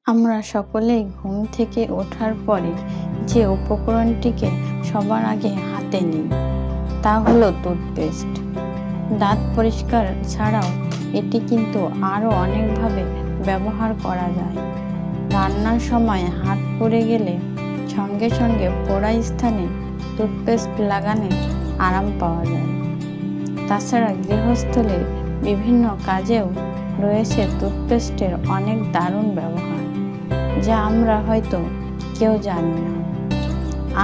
আমরা সকলেই ঘুম থেকে ওঠার পরে যে উপকরণটিকে সবার আগে হাতে নিই তা হলো টুথপেস্ট। দাঁত পরিষ্কার ছাড়াও এটি কিন্তু আরও অনেকভাবে ব্যবহার করা যায়। রান্নার সময় হাত পুড়ে গেলে সঙ্গে সঙ্গে পোড়া স্থানে টুথপেস্ট লাগানে আরাম পাওয়া যায়। তাছাড়া গৃহস্থলীর বিভিন্ন কাজেও রয়েছে টুথপেস্টের অনেক দারুণ ব্যবহার, যা আমরা হয়তো কেউ জানি না।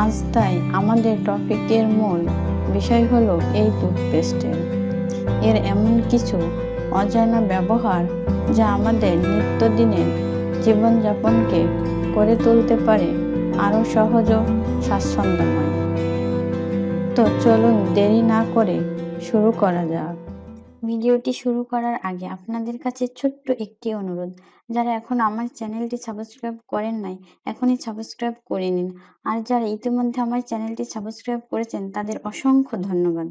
আজ তাই আমাদের টপিকের মূল বিষয় হলো এই টুথপেস্টের। এর এমন কিছু অজানা ব্যবহার যা আমাদের নিত্যদিনের জীবনযাপনকে করে তুলতে পারে আরও সহজ ও স্বাচ্ছন্দ্যময়। তো চলুন দেরি না করে শুরু করা যাক। ভিডিওটি শুরু করার আগে আপনাদের কাছে ছোট্ট একটি অনুরোধ, যারা এখন আমার চ্যানেলটি সাবস্ক্রাইব করেন নাই এখনই সাবস্ক্রাইব করে নিন, আর যারা ইতিমধ্যে আমার চ্যানেলটি সাবস্ক্রাইব করেছেন তাদের অসংখ্য ধন্যবাদ।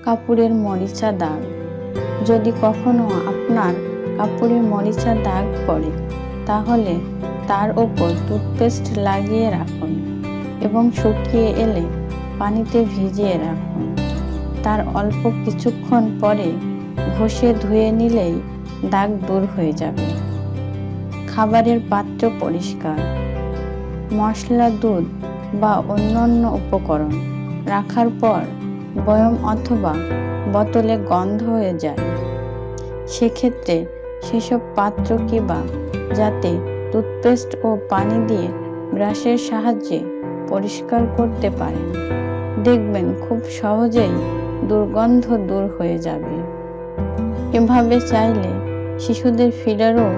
কাপড়ের মরিচা দাগ। যদি কখনো আপনার কাপড়ে মরিচা দাগ পড়ে তাহলে তার ওপর টুথপেস্ট লাগিয়ে রাখুন এবং শুকিয়ে এলে পানিতে ভিজিয়ে রাখুন। তার অল্প কিছুক্ষণ পরে ঘষে ধুয়ে নিলেই দাগ দূর হয়ে যাবে। খাবারের পাত্র পরিষ্কার। মশলা, দুধ বা অন্যান্য উপকরণ রাখার পর বয়ম অথবা বোতলে গন্ধ হয়ে যায়। সেক্ষেত্রে সেসব পাত্র কিংবা যাতে টুথপেস্ট ও পানি দিয়ে ব্রাশের সাহায্যে পরিষ্কার করতে পারেন, দেখবেন খুব সহজেই দুর্গন্ধ দূর হয়ে যাবে। এভাবে চাইলে শিশুদের ফিডারও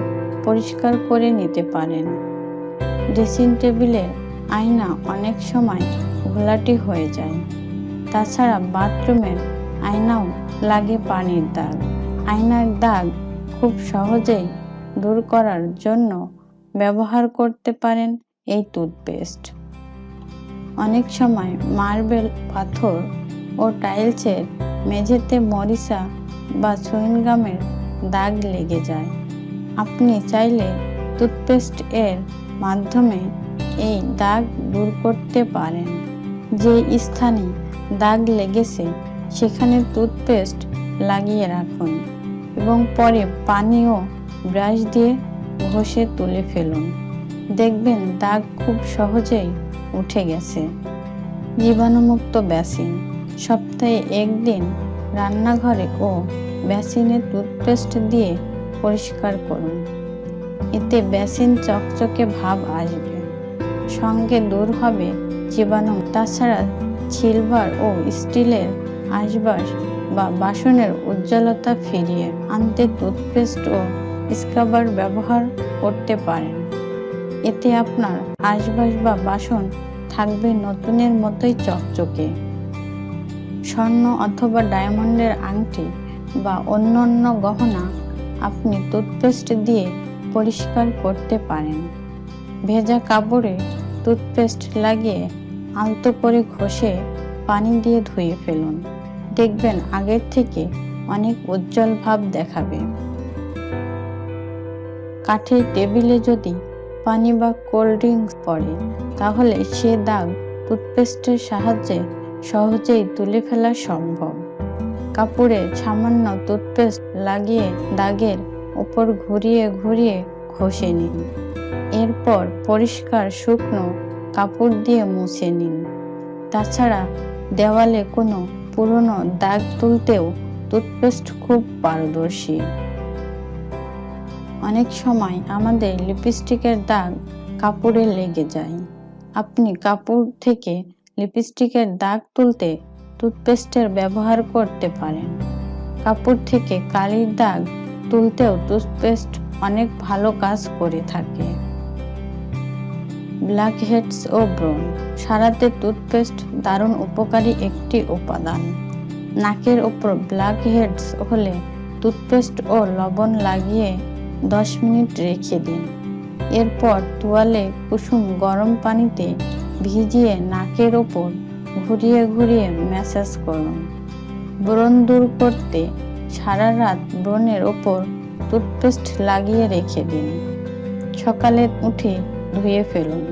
পরিষ্কার করে নিতে পারেন। ড্রেসিং টেবিলের আয়না অনেক সময় ঘোলাটে হয়ে যায়। তাছাড়া বাথরুমের আয়নাও লাগে পানির দাগ। আয়নার দাগ খুব সহজেই দূর করার জন্য ব্যবহার করতে পারেন এই টুথপেস্ট। অনেক সময় মার্বেল, পাথর ও টাইলসের মেঝেতে মরিচা বা চুইংগামের দাগ লেগে যায়। আপনি চাইলে টুথপেস্ট এর মাধ্যমে এই দাগ দূর করতে পারেন। যে স্থানে দাগ লেগেছে সেখানে টুথপেস্ট লাগিয়ে রাখুন এবং পরে পানি ও ব্রাশ দিয়ে ঘষে তুলে ফেলুন। দেখবেন দাগ খুব সহজেই উঠে গেছে। জীবাণুমুক্ত বেসিন। সপ্তাহে একদিন রান্নাঘরে ও বেসিনে টুথপেস্ট দিয়ে পরিষ্কার করুন। এতে বেসিন চকচকে ভাব আসবে, সঙ্গে দূর হবে জীবাণু। তাছাড়া সিলভার ও স্টিলের আসবাস বা বাসনের উজ্জ্বলতা ফিরিয়ে আনতে টুথপেস্ট ও স্ক্রাবার ব্যবহার করতে পারেন। এতে আপনার আসবাস বা বাসন থাকবে নতুনের মতোই চকচকে। স্বর্ণ অথবা ডায়মন্ডের আংটি বা অন্যান্য গহনা আপনি টুথপেস্ট দিয়ে পরিষ্কার করতে পারেন। ভেজা কাপড়ে টুথপেস্ট লাগিয়ে আলতো করে ঘষে পানি দিয়ে ধুয়ে ফেলুন। দেখবেন আগের থেকে অনেক উজ্জ্বল ভাব দেখাবে। কাঠের টেবিলে যদি পানি বা কোল্ড ড্রিঙ্কস পড়ে তাহলে সে দাগ টুথপেস্টের সাহায্যে সহজেই তুলে ফেলা সম্ভব। কাপড়ে সামান্য টুথপেস্ট লাগিয়ে দাগের উপর ঘুরিয়ে ঘুরিয়ে ঘষে নিন। এরপর পরিষ্কার শুকনো কাপড় দিয়ে মুছে নিন। তাছাড়া দেওয়ালে কোনো পুরনো দাগ তুলতেও টুথপেস্ট খুব পারদর্শী। অনেক সময় আমাদের লিপস্টিকের দাগ কাপড়ে লেগে যায়। আপনি কাপড় থেকে লিপস্টিকের দাগ তুলতে টুথপেস্টের ব্যবহার করতে পারেন। কাপড় থেকে কালির দাগ তুলতেও টুথপেস্ট অনেক ভালো কাজ করে থাকে। ব্ল্যাক হেডস ও ব্রণ সারাতে টুথপেস্ট দারুণ উপকারী একটি উপাদান। নাকের ওপর ব্ল্যাক হেডস হলে টুথপেস্ট ও লবণ লাগিয়ে 10 মিনিট রেখে দিন। এরপর তোয়ালে কুসুম গরম পানিতে ভিজিয়ে নাকের ওপর ঘুরিয়ে ঘুরিয়ে ম্যাসাজ করুন। ব্রণ দূর করতে সারা রাত ব্রণের ওপর টুথপেস্ট লাগিয়ে রেখে দিন। সকালে উঠে ধুয়ে ফেলুন।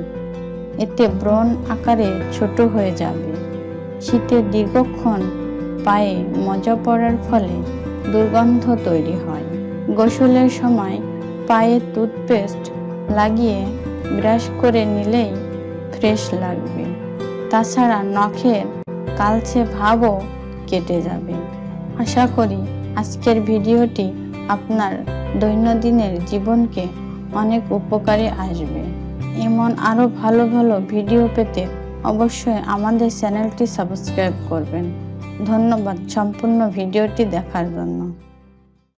এতে ব্রণ আকারে ছোট হয়ে যাবে। শীতে দীর্ঘক্ষণ পায়ে মজা পড়ার ফলে দুর্গন্ধ তৈরি হয়। গোসলের সময় পায়ে টুথপেস্ট লাগিয়ে ব্রাশ করে নিলেই ফ্রেশ লাগবে। তাছাড়া নখের কালচে ভাবও কেটে যাবে। আশা করি আজকের ভিডিওটি আপনার দৈনন্দিনের জীবনকে অনেক উপকারে আসবে। এমন আরো ভালো ভালো ভিডিও পেতে অবশ্যই আমাদের চ্যানেলটি সাবস্ক্রাইব করবেন। ধন্যবাদ সম্পূর্ণ ভিডিওটি দেখার জন্য।